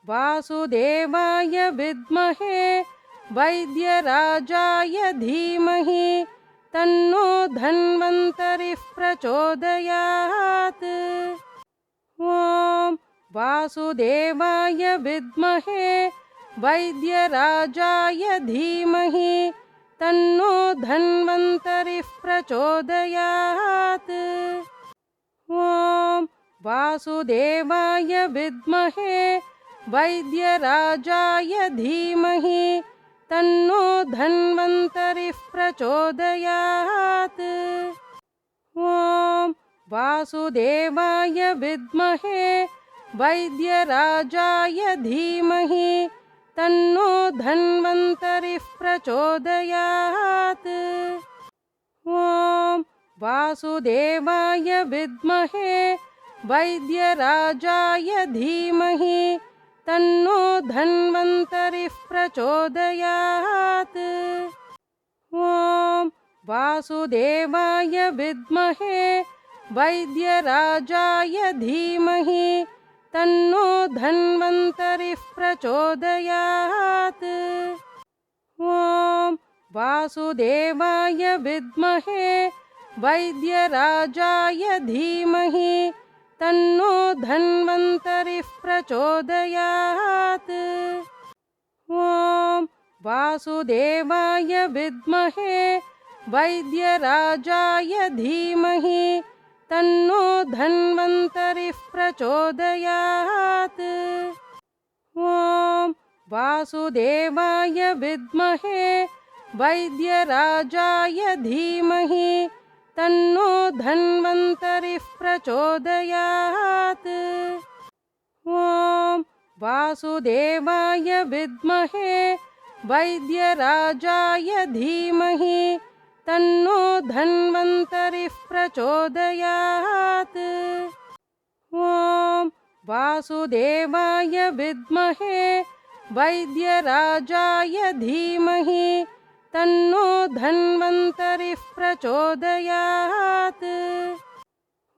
वासुदेवाय विद्महे वैद्यराजाय धीमहि तन्नो धन्वन्तरिः प्रचोदयात्। ॐ वासुदेवाय विद्महे वैद्यराजाय धीमहि तन्नो धन्वन्तरिः प्रचोदयात्। ॐ वासुदेवाय विद्महे वैद्यराजाय धीमहि तन्नो धन्वन्तरिः प्रचोदयात्। ॐ वासुदेवाय विद्महे वैद्यराजाय धीमहि तन्नो धन्वन्तरिः प्रचोदयात्। ॐ वासुदेवाय विद्महे वैद्यराजाय धीमहि तन्नो धन्वन्तरिः प्रचोदयात्। ॐ वासुदेवाय विद्महे वैद्यराजाय धीमहि तन्नो धन्वन्तरिः प्रचोदयात्। ॐ वासुदेवाय विद्महे वैद्यराजाय धीमहि तन्नो धन्वन्तरिः प्रचोदयात्। ॐ वासुदेवाय विद्महे वैद्यराजाय धीमहि तन्नो धन्वन्तरिः प्रचोदयात्। ॐ वासुदेवाय विद्महे वैद्यराजाय धीमहि तन्नो धन्वन्तरिः प्रचोदयात्। ॐ वासुदेवाय विद्महे वैद्यराजाय धीमहि तन्नो धन्वन्तरिः प्रचोदयात्। ॐ वासुदेवाय विद्महे वैद्यराजाय धीमहि तन्नो धन्वन्तरिः प्रचोदयात्।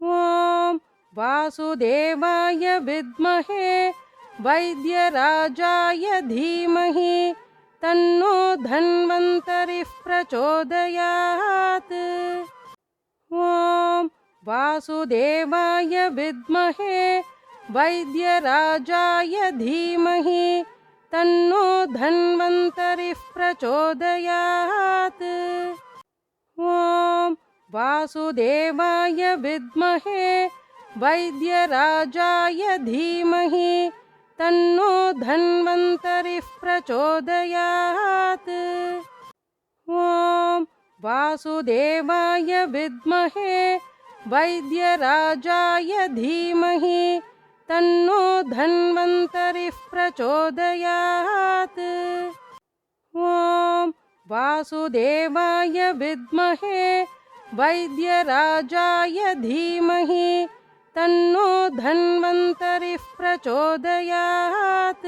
ॐ वासुदेवाय विद्महे वैद्यराजाय धीमहि तन्नो धन्वन्तरिः प्रचोदयात्। ॐ वासुदेवाय विद्महे वैद्यराजाय धीमहि तन्नो धन्वन्तरिः प्रचोदयात्। ॐ वासुदेवाय विद्महे वैद्यराजाय धीमहि तन्नो धन्वन्तरिः प्रचोदयात्। ॐ वासुदेवाय विद्महे वैद्यराजाय धीमहि तन्नो धन्वन्तरिः प्रचोदयात्। ॐ वासुदेवाय विद्महे वैद्यराजाय धीमहि तन्नो धन्वन्तरिः प्रचोदयात्।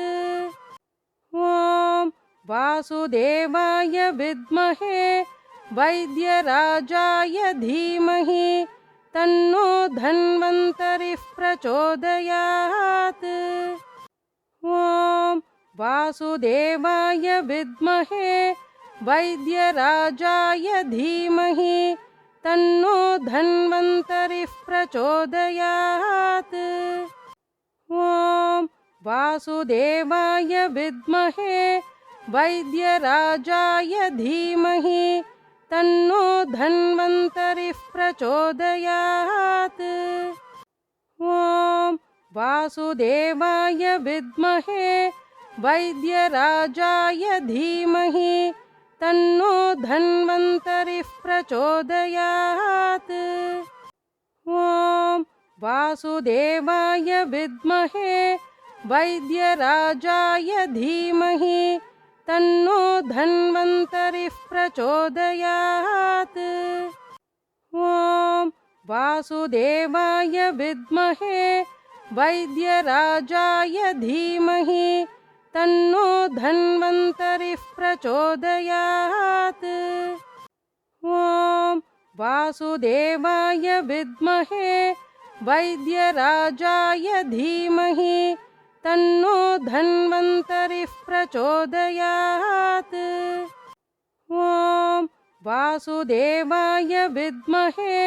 ॐ वासुदेवाय विद्महे वैद्यराजाय धीमहि तन्नो धन्वन्तरिः प्रचोदयात्। ॐ वासुदेवाय विद्महे वैद्यराजाय धीमहि तन्नो धन्वन्तरिः प्रचोदयात्। ॐ वासुदेवाय विद्महे वैद्यराजाय धीमहि तन्नो धन्वन्तरिः प्रचोदयात्। ॐ वासुदेवाय विद्महे वैद्यराजाय धीमहि तन्नो धन्वन्तरिः प्रचोदयात्। ॐ वासुदेवाय विद्महे वैद्यराजाय धीमहि तन्नो धन्वन्तरिः प्रचोदयात्। ॐ वासुदेवाय विद्महे वैद्यराजाय धीमहि तन्नो धन्वन्तरिः प्रचोदयात्। ॐ वासुदेवाय विद्महे वैद्यराजाय धीमहि तन्नो धन्वन्तरिः प्रचोदयात्। ॐ वासुदेवाय विद्महे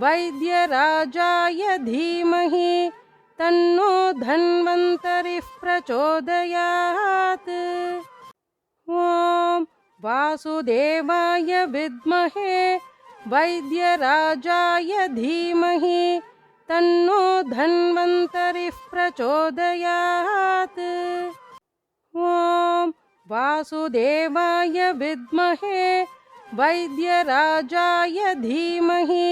वैद्यराजाय धीमहि तन्नो धन्वन्तरिः प्रचोदयात्। ॐ वासुदेवाय विद्महे वैद्यराजाय धीमहि तन्नो धन्वन्तरिः प्रचोदयात्। ॐ वासुदेवाय विद्महे वैद्यराजाय धीमहि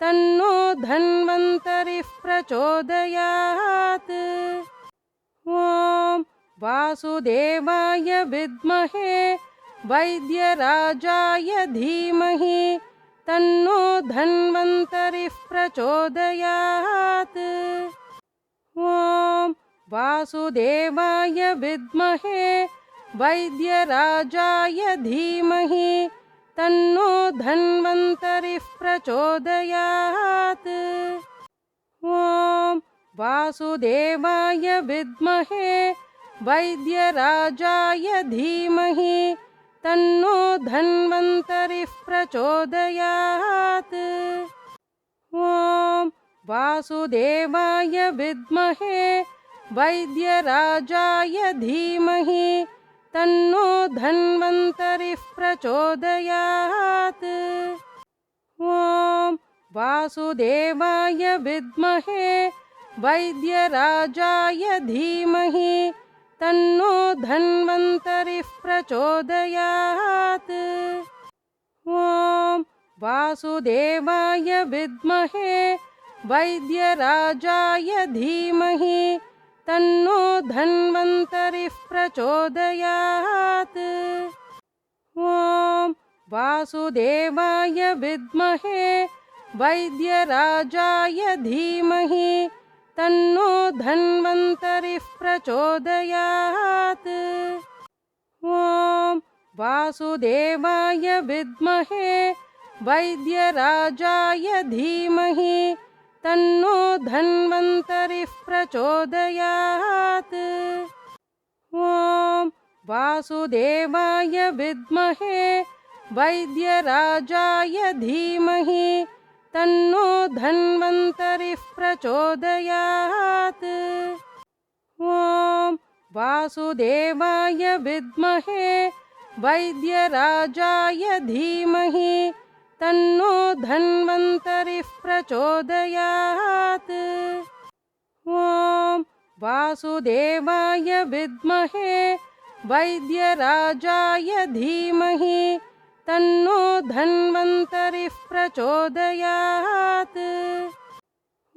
तन्नो धन्वन्तरिः प्रचोदयात्। ॐ वासुदेवाय विद्महे वैद्यराजाय धीमहि तन्नो धन्वन्तरिः प्रचोदयात्। ॐ वासुदेवाय विद्महे वैद्यराजाय धीमहि तन्नो धन्वन्तरिः प्रचोदयात्। ॐ वासुदेवाय विद्महे वैद्यराजाय धीमहि तन्नो धन्वन्तरिः प्रचोदयात्। ॐ वासुदेवाय विद्महे वैद्यराजाय धीमहि तन्नो धन्वन्तरिः प्रचोदयात्। ॐ वासुदेवाय विद्महे वैद्यराजाय धीमहि तन्नो धन्वन्तरिः प्रचोदयात्। ॐ वासुदेवाय विद्महे वैद्यराजाय धीमहि तन्नो धन्वन्तरिः प्रचोदयात्। ॐ वासुदेवाय विद्महे वैद्यराजाय धीमहि तन्नो धन्वन्तरिः प्रचोदयात्। ॐ वासुदेवाय विद्महे वैद्यराजाय धीमहि तन्नो धन्वन्तरिः प्रचोदयात्। ॐ वासुदेवाय विद्महे वैद्यराजाय धीमहि तन्नो धन्वन्तरिः प्रचोदयात्। ॐ वासुदेवाय विद्महे वैद्यराजाय धीमहि तन्नो धन्वन्तरिः प्रचोदयात्। ॐ वासुदेवाय विद्महे वैद्यराजाय धीमहि तन्नो धन्वन्तरिः प्रचोदयात्।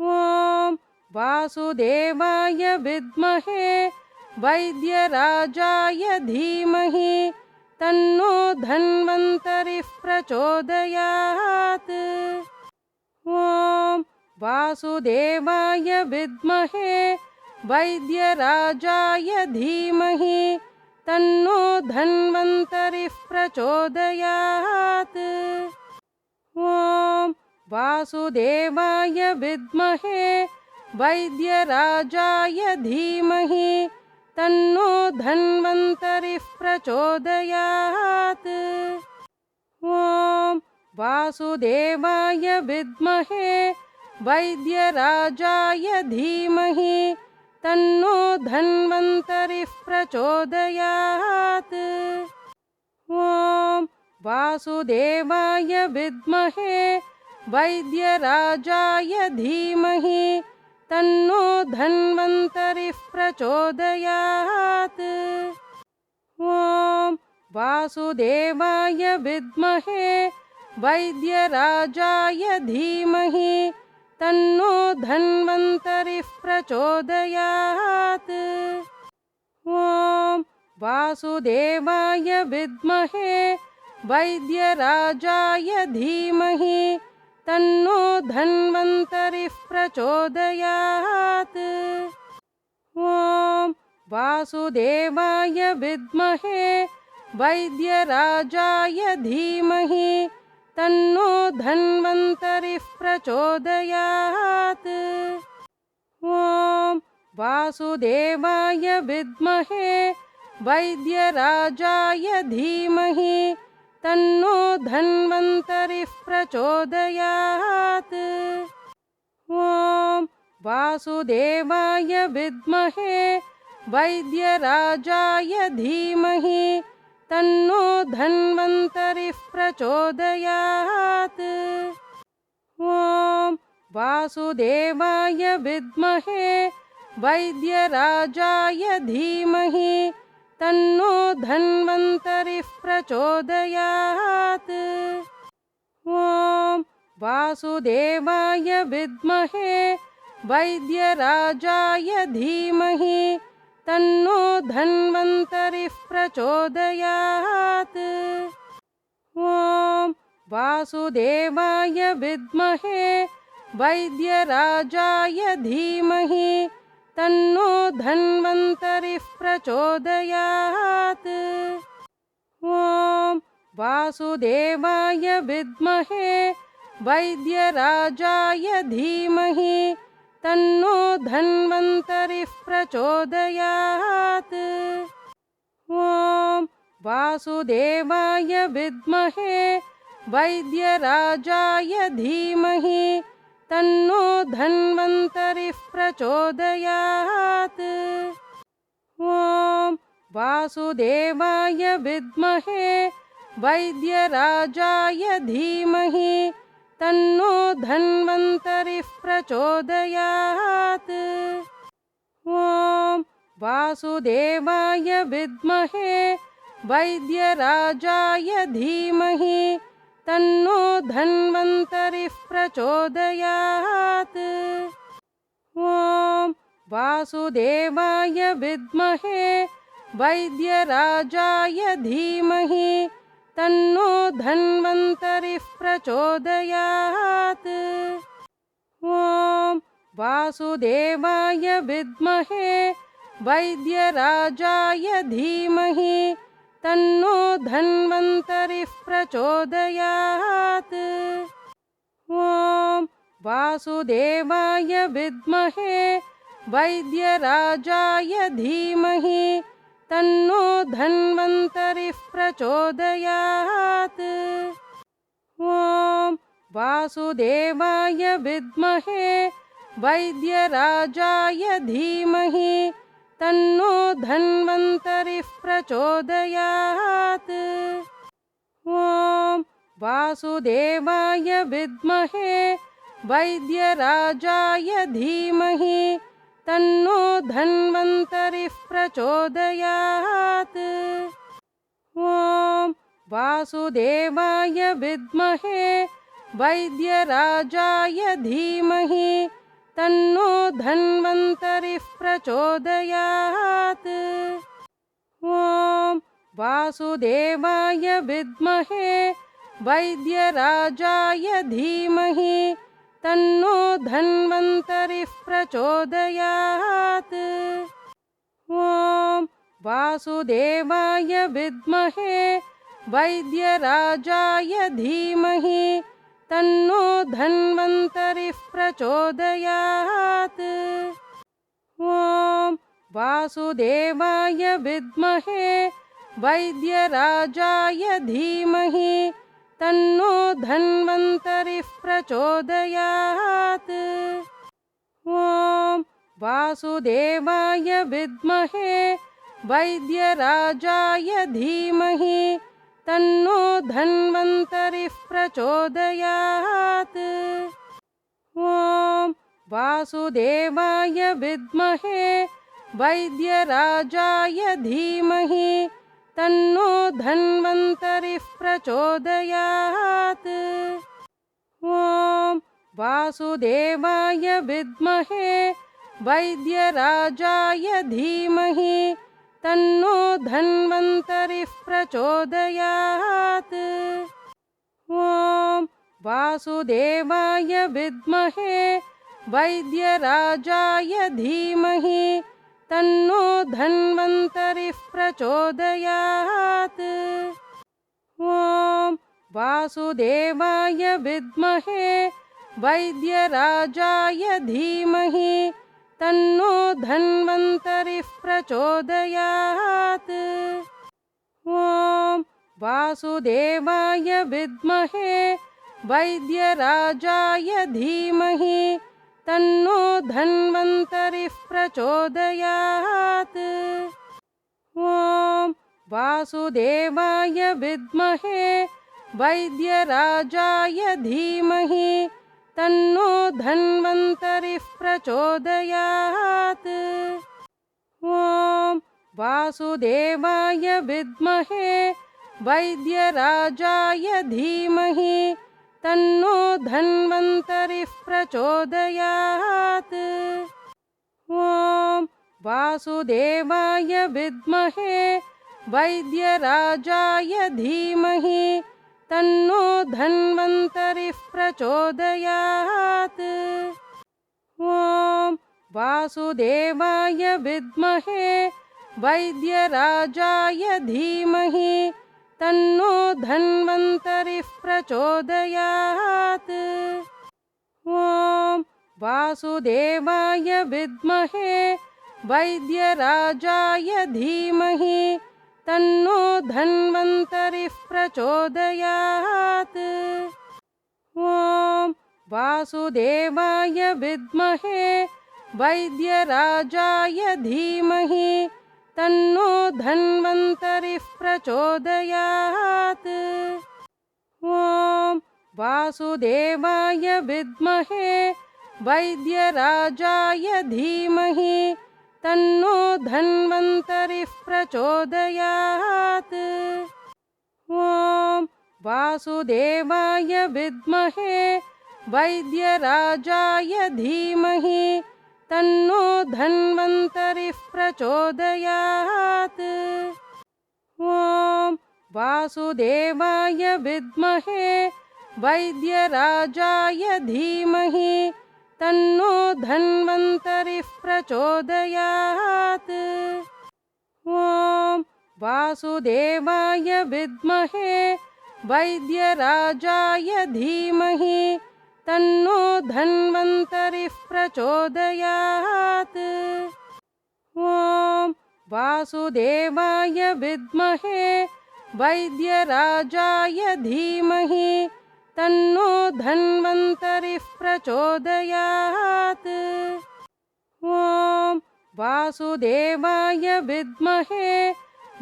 ॐ वासुदेवाय विद्महे वैद्यराजाय धीमहि तन्नो धन्वन्तरिः प्रचोदयात्। ॐ वासुदेवाय विद्महे वैद्यराजाय धीमहि तन्नो धन्वन्तरिः प्रचोदयात्। ॐ वासुदेवाय विद्महे वैद्यराजाय धीमहि तन्नो धन्वन्तरिः प्रचोदयात्। ॐ वासुदेवाय विद्महे वैद्यराजाय धीमहि तन्नो धन्वन्तरिः प्रचोदयात्। ॐ वासुदेवाय विद्महे वैद्यराजाय धीमहि तन्नो धन्वन्तरिः प्रचोदयात्। ॐ वासुदेवाय विद्महे वैद्यराजाय धीमहि तन्नो धन्वन्तरिः प्रचोदयात्। ॐ वासुदेवाय विद्महे वैद्यराजाय धीमहि तन्नो धन्वन्तरिः प्रचोदयात्। ॐ वासुदेवाय विद्महे वैद्यराजाय धीमहि तन्नो धन्वन्तरिः प्रचोदयात्। ॐ वासुदेवाय विद्महे वैद्यराजाय धीमहि तन्नो धन्वन्तरिः प्रचोदयात्। ॐ वासुदेवाय विद्महे वैद्यराजाय धीमहि तन्नो धन्वन्तरिः प्रचोदयात्। ॐ वासुदेवाय विद्महे वैद्यराजाय धीमहि तन्नो धन्वन्तरिः प्रचोदयात्। ॐ वासुदेवाय विद्महे वैद्यराजाय धीमहि तन्नो धन्वन्तरिः प्रचोदयात्। ॐ वासुदेवाय विद्महे वैद्यराजाय धीमहि तन्नो धन्वन्तरिः प्रचोदयात्। ॐ वासुदेवाय विद्महे वैद्यराजाय धीमहि तन्नो धन्वन्तरिः प्रचोदयात्। ॐ वासुदेवाय विद्महे वैद्यराजाय धीमहि तन्नो धन्वन्तरिः प्रचोदयात्। ॐ वासुदेवाय विद्महे वैद्यराजाय धीमहि तन्नो धन्वन्तरिः प्रचोदयात्। ॐ वासुदेवाय विद्महे वैद्यराजाय धीमहि तन्नो धन्वन्तरिः प्रचोदयात्। ॐ वासुदेवाय विद्महे वैद्यराजाय धीमहि तन्नो धन्वन्तरिः प्रचोदयात्। ॐ वासुदेवाय विद्महे वैद्यराजाय धीमहि तन्नो धन्वन्तरिः प्रचोदयात्। ॐ वासुदेवाय विद्महे वैद्यराजाय धीमहि तन्नो धन्वन्तरिः प्रचोदयात्। ॐ वासुदेवाय विद्महे वैद्यराजाय धीमहि तन्नो धन्वन्तरिः प्रचोदयात्। ॐ वासुदेवाय विद्महे वैद्यराजाय धीमहि तन्नो धन्वन्तरिः प्रचोदयात्। ॐ वासुदेवाय विद्महे वैद्यराजाय धीमहि तन्नो धन्वन्तरिः प्रचोदयात्। ॐ वासुदेवाय विद्महे वैद्यराजाय धीमहि तन्नो धन्वन्तरिः प्रचोदयात्। ॐ वासुदेवाय विद्महे वैद्यराजाय धीमहि तन्नो धन्वन्तरिः प्रचोदयात्। ॐ वासुदेवाय विद्महे वैद्यराजाय धीमहि तन्नो धन्वन्तरिः प्रचोदयात्। ॐ वासुदेवाय विद्महे वैद्यराजाय धीमहि तन्नो धन्वन्तरिः प्रचोदयात्। ॐ वासुदेवाय विद्महे वैद्यराजाय धीमहि तन्नो धन्वन्तरिः प्रचोदयात्। ॐ वासुदेवाय विद्महे वैद्यराजाय धीमहि तन्नो धन्वन्तरिः प्रचोदयात्। ॐ वासुदेवाय विद्महे वैद्यराजाय धीमहि तन्नो धन्वन्तरिः प्रचोदयात्। ॐ वासुदेवाय विद्महे वैद्यराजाय धीमहि तन्नो धन्वन्तरिः प्रचोदयात्। ॐ वासुदेवाय विद्महे वैद्यराजाय धीमहि तन्नो धन्वन्तरिः प्रचोदयात्। ॐ वासुदेवाय विद्महे वैद्यराजाय धीमहि तन्नो धन्वन्तरिः प्रचोदयात्। ॐ वासुदेवाय विद्महे वैद्यराजाय धीमहि तन्नो धन्वन्तरिः प्रचोदयात्। ॐ वासुदेवाय विद्महे वैद्यराजाय धीमहि तन्नो धन्वन्तरिः प्रचोदयात्। ॐ वासुदेवाय विद्महे वैद्यराजाय धीमहि तन्नो धन्वन्तरिः प्रचोदयात्। ॐ वासुदेवाय विद्महे वैद्यराजाय धीमहि तन्नो धन्वन्तरिः प्रचोदयात्। ॐ वासुदेवाय विद्महे वैद्यराजाय धीमहि तन्नो धन्वन्तरिः प्रचोदयात्। ॐ वासुदेवाय विद्महे वैद्यराजाय धीमहि तन्नो धन्वन्तरिः प्रचोदयात्। ॐ वासुदेवाय विद्महे वैद्यराजाय धीमहि तन्नो धन्वन्तरिः प्रचोदयात्। ॐ वासुदेवाय विद्महे वैद्यराजाय धीमहि तन्नो धन्वन्तरिः प्रचोदयात्। ॐ वासुदेवाय विद्महे वैद्यराजाय धीमहि तन्नो धन्वन्तरिः प्रचोदयात्। ॐ वासुदेवाय विद्महे वैद्यराजाय धीमहि तन्नो धन्वन्तरिः प्रचोदयात्। ॐ वासुदेवाय विद्महे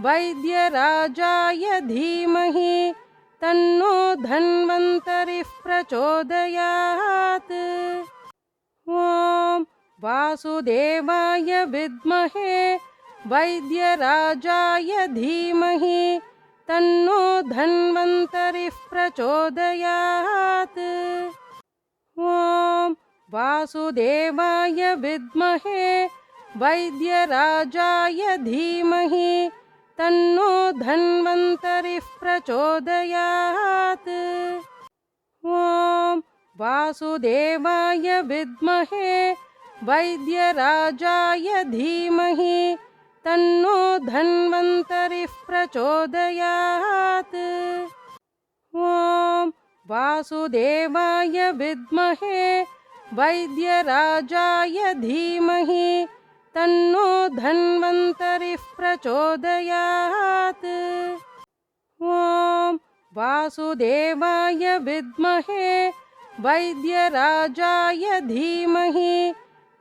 वैद्यराजाय धीमहि तन्नो धन्वन्तरिः प्रचोदयात्। ॐ वासुदेवाय विद्महे वैद्यराजाय धीमहि तन्नो धन्वन्तरिः प्रचोदयात्। ॐ वासुदेवाय विद्महे वैद्यराजाय धीमहि तन्नो धन्वन्तरिः प्रचोदयात्। ॐ वासुदेवाय विद्महे वैद्यराजाय धीमहि तन्नो धन्वन्तरिः प्रचोदयात्। ॐ वासुदेवाय विद्महे वैद्यराजाय धीमहि तन्नो धन्वन्तरिः प्रचोदयात्। ॐ वासुदेवाय विद्महे वैद्यराजाय धीमहि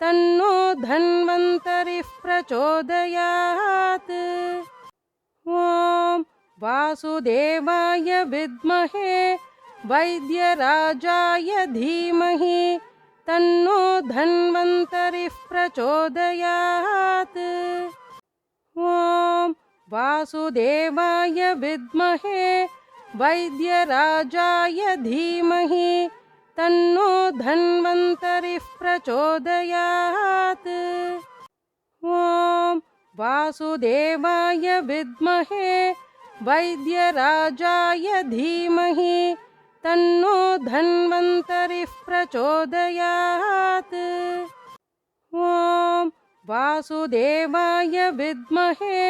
तन्नो धन्वन्तरिः प्रचोदयात्। ॐ वासुदेवाय विद्महे वैद्यराजाय धीमहि तन्नो धन्वन्तरिः प्रचोदयात्। ॐ वासुदेवाय विद्महे वैद्यराजाय धीमहि तन्नो धन्वन्तरिः प्रचोदयात्। ॐ वासुदेवाय विद्महे वैद्यराजाय धीमहि तन्नो धन्वन्तरिः प्रचोदयात्। ॐ वासुदेवाय विद्महे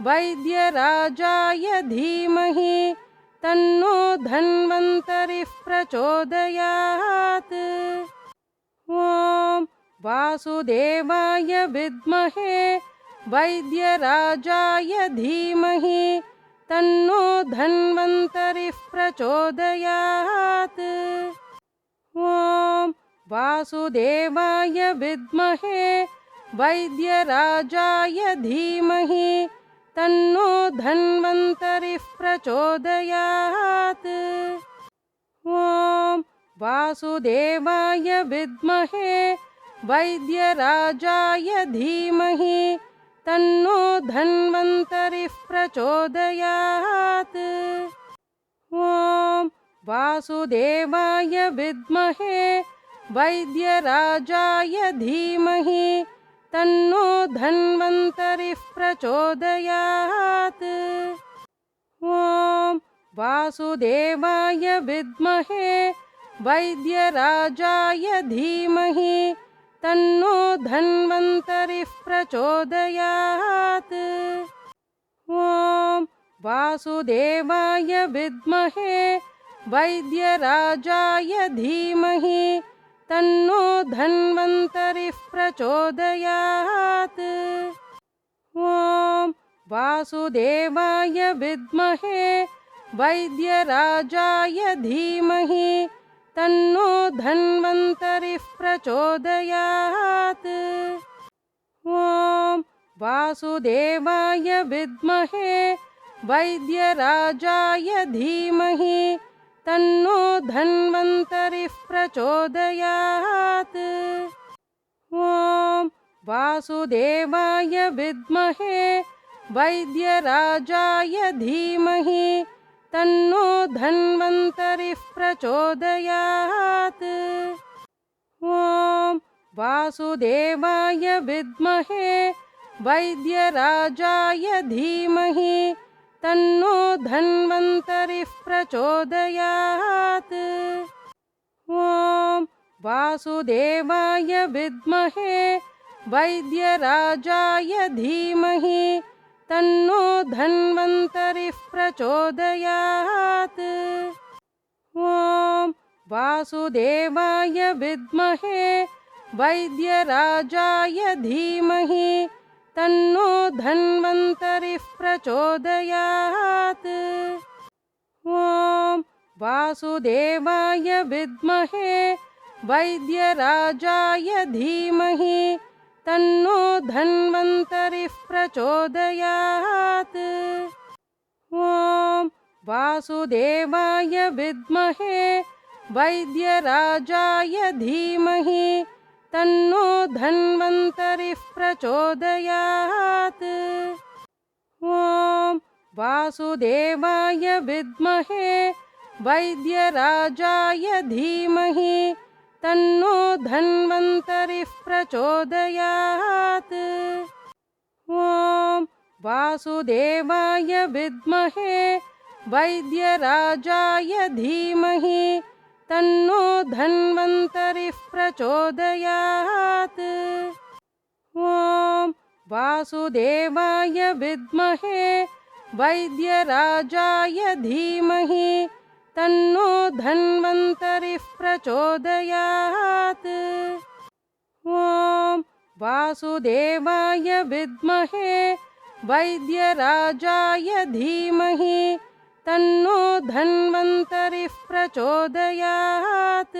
वैद्यराजाय धीमहि तन्नो धन्वन्तरिः प्रचोदयात्। ॐ वासुदेवाय विद्महे वैद्यराजाय धीमहि तन्नो धन्वन्तरिः प्रचोदयात्। ॐ वासुदेवाय विद्महे वैद्यराजाय धीमहि तन्नो धन्वन्तरिः प्रचोदयात्। ॐ वासुदेवाय विद्महे वैद्यराजाय धीमहि तन्नो धन्वन्तरिः प्रचोदयात्। ॐ वासुदेवाय विद्महे वैद्यराजाय धीमहि तन्नो धन्वन्तरिः प्रचोदयात्। ॐ वासुदेवाय विद्महे वैद्यराजाय धीमहि तन्नो धन्वन्तरिः प्रचोदयात्। ॐ वासुदेवाय विद्महे वैद्यराजाय धीमहि तन्नो धन्वन्तरिः प्रचोदयात्। ॐ वासुदेवाय विद्महे वैद्यराजाय धीमहि तन्नो धन्वन्तरिः प्रचोदयात्। ॐ वासुदेवाय विद्महे वैद्यराजाय धीमहि तन्नो धन्वन्तरिः प्रचोदयात्। ॐ वासुदेवाय विद्महे वैद्यराजाय धीमहि तन्नो धन्वन्तरिः प्रचोदयात्। ॐ वासुदेवाय विद्महे वैद्यराजाय धीमहि तन्नो धन्वन्तरिः प्रचोदयात्। ॐ वासुदेवाय विद्महे वैद्यराजाय धीमहि तन्नो धन्वन्तरिः प्रचोदयात्। ॐ वासुदेवाय विद्महे वैद्यराजाय धीमहि तन्नो धन्वन्तरिः प्रचोदयात्। ॐ वासुदेवाय विद्महे वैद्यराजाय धीमहि तन्नो धन्वन्तरिः प्रचोदयात्। ॐ वासुदेवाय विद्महे वैद्यराजाय धीमहि तन्नो धन्वन्तरिः प्रचोदयात्। ॐ वासुदेवाय विद्महे वैद्यराजाय धीमहि तन्नो धन्वन्तरिः प्रचोदयात्। ॐ वासुदेवाय विद्महे वैद्यराजाय धीमहि तन्नो धन्वन्तरिः प्रचोदयात्। ॐ वासुदेवाय विद्महे वैद्यराजाय धीमहि तन्नो धन्वन्तरिः प्रचोदयात्। ॐ वासुदेवाय विद्महे वैद्यराजाय धीमहि तन्नो धन्वन्तरिः प्रचोदयात्।